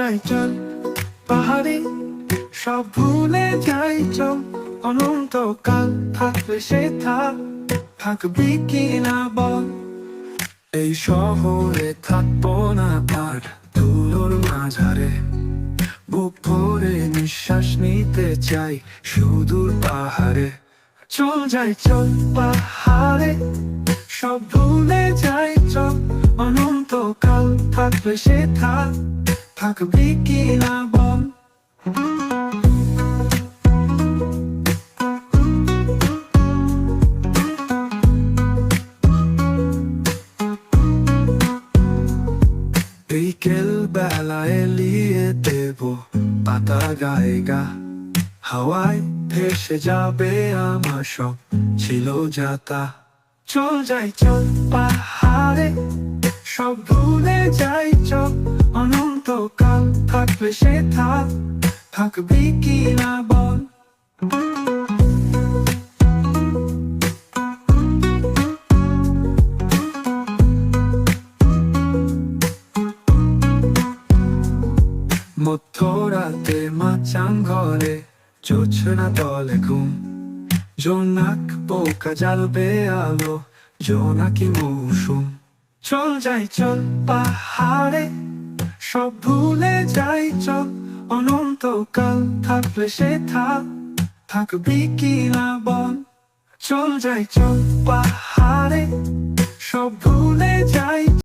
যাই চল পাহাড়ে, সব ভুলে যাই চল। অনন্তকাল থাকবে সে থাকবি কি না বল। এই শহরে থাকবো না আর ধুলোর মাঝারে, বুক ভরে নিঃশ্বাস নিতে চাই সুদূর পাহাড়ে। চল যাই চল পাহাড়ে, সব ভুলে যাই চল। অনন্তকাল থাকবে সে থাকবি কি না বল। বিকেল বেলা এলিয়ে দেব পাতা গায়ে গা, হাওয়ায় ভেসে যাবে আমার সব ছিল যাতা। চল যাই চল পাহাড়ে, সব ভুলে যাই চল। অনন্তকাল থাকবে সে থাকবি কি না বল। মধ্যরাতে মাচাং ঘরে, জোছনা তলে ঘুম, জোনাক পোকা জ্বালবে আলো, জোনাকি মৌসুম। চল যাই চল পাহাড়ে, সব ভুলে যাই চল। অনন্তকাল থাকবে সে থাকবি কি না বল। চল যাই চল পাহাড়ে, সব ভুলে যাই।